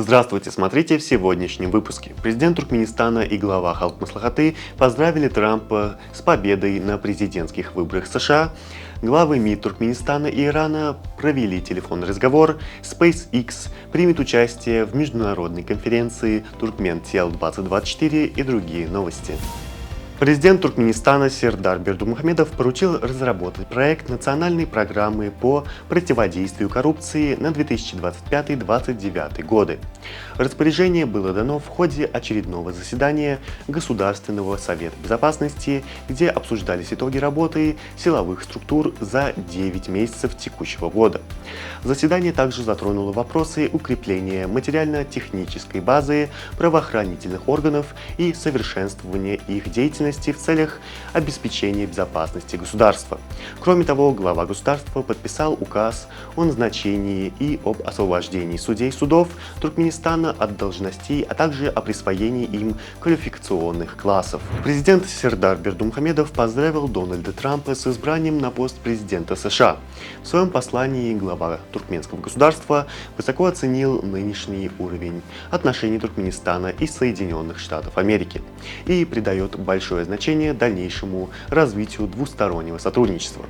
Здравствуйте, смотрите в сегодняшнем выпуске. Президент Туркменистана и глава Халк Маслахаты поздравили Трампа с победой на президентских выборах США. Главы МИД Туркменистана и Ирана провели телефонный разговор. SpaceX примет участие в международной конференции Туркмен-Тел-2024 и другие новости. Президент Туркменистана Сердар Бердымухамедов поручил разработать проект национальной программы по противодействию коррупции на 2025-2029 годы. Распоряжение было дано в ходе очередного заседания Государственного совета безопасности, где обсуждались итоги работы силовых структур за 9 месяцев текущего года. Заседание также затронуло вопросы укрепления материально-технической базы правоохранительных органов и совершенствования их деятельности в целях обеспечения безопасности государства. Кроме того, глава государства подписал указ о назначении и об освобождении судей судов Туркменистана от должностей, а также о присвоении им квалификационных классов. Президент Сердар Бердымухамедов поздравил Дональда Трампа с избранием на пост президента США. В своем послании глава туркменского государства высоко оценил нынешний уровень отношений Туркменистана и Соединенных Штатов Америки и придает большое значение дальнейшему развитию двустороннего сотрудничества.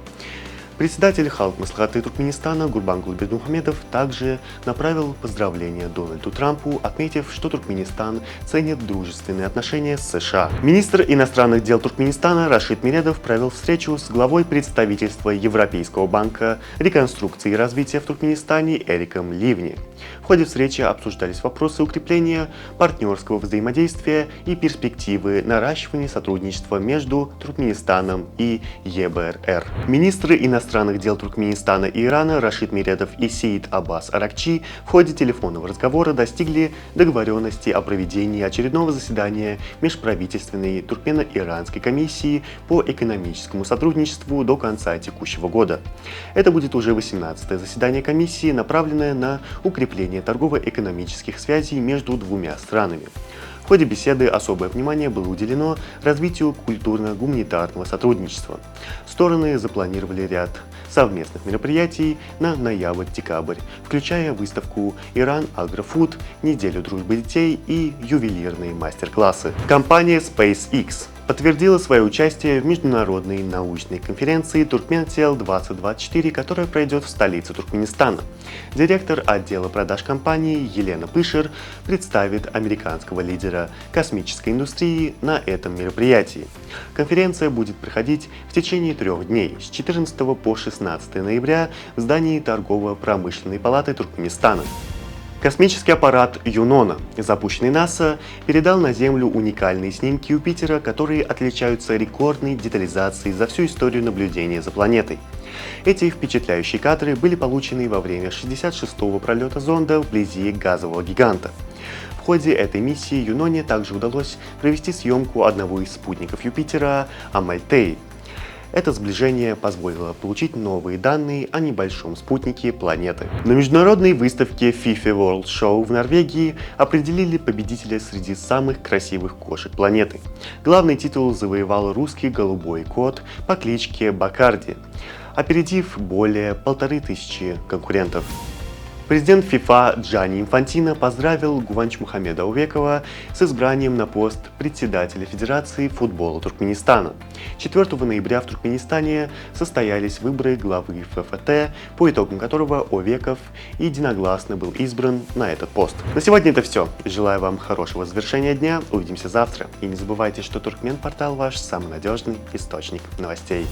Председатель Халк Маслахаты Туркменистана Гурбангулы Бердымухамедов также направил поздравления Дональду Трампу, отметив, что Туркменистан ценит дружественные отношения с США. Министр иностранных дел Туркменистана Рашид Миредов провел встречу с главой представительства Европейского банка реконструкции и развития в Туркменистане Эриком Ливни. В ходе встречи обсуждались вопросы укрепления партнерского взаимодействия и перспективы наращивания сотрудничества между Туркменистаном и ЕБРР. Министры иностранных дел Туркменистана и Ирана Рашид Миредов и Сеид Аббас Аракчи в ходе телефонного разговора достигли договоренности о проведении очередного заседания межправительственной туркмено-иранской комиссии по экономическому сотрудничеству до конца текущего года. Это будет уже 18-е заседание комиссии, направленное на укрепление торгово-экономических связей между двумя странами. В ходе беседы особое внимание было уделено развитию культурно-гуманитарного сотрудничества. Стороны запланировали ряд совместных мероприятий на ноябрь-декабрь, включая выставку «Иран Агрофуд», неделю дружбы детей и ювелирные мастер-классы. Компания SpaceX подтвердила свое участие в международной научной конференции Туркмен-Тел-2024, которая пройдет в столице Туркменистана. Директор отдела продаж компании Елена Пышер представит американского лидера космической индустрии на этом мероприятии. Конференция будет проходить в течение 3 дней с 14 по 16 ноября в здании Торгово-промышленной палаты Туркменистана. Космический аппарат Юнона, запущенный НАСА, передал на Землю уникальные снимки Юпитера, которые отличаются рекордной детализацией за всю историю наблюдения за планетой. Эти впечатляющие кадры были получены во время 66-го пролета зонда вблизи газового гиганта. В ходе этой миссии Юноне также удалось провести съемку одного из спутников Юпитера Амальтеи. Это сближение позволило получить новые данные о небольшом спутнике планеты. На международной выставке FIFA World Show в Норвегии определили победителя среди самых красивых кошек планеты. Главный титул завоевал русский голубой кот по кличке Бакарди, опередив более 1500 конкурентов. Президент ФИФА Джанни Инфантино поздравил Гуванчмухамеда Увекова с избранием на пост председателя Федерации футбола Туркменистана. 4 ноября в Туркменистане состоялись выборы главы ФФТ, по итогам которого Увеков единогласно был избран на этот пост. На сегодня это все. Желаю вам хорошего завершения дня. Увидимся завтра. И не забывайте, что Туркмен-портал ваш самый надежный источник новостей.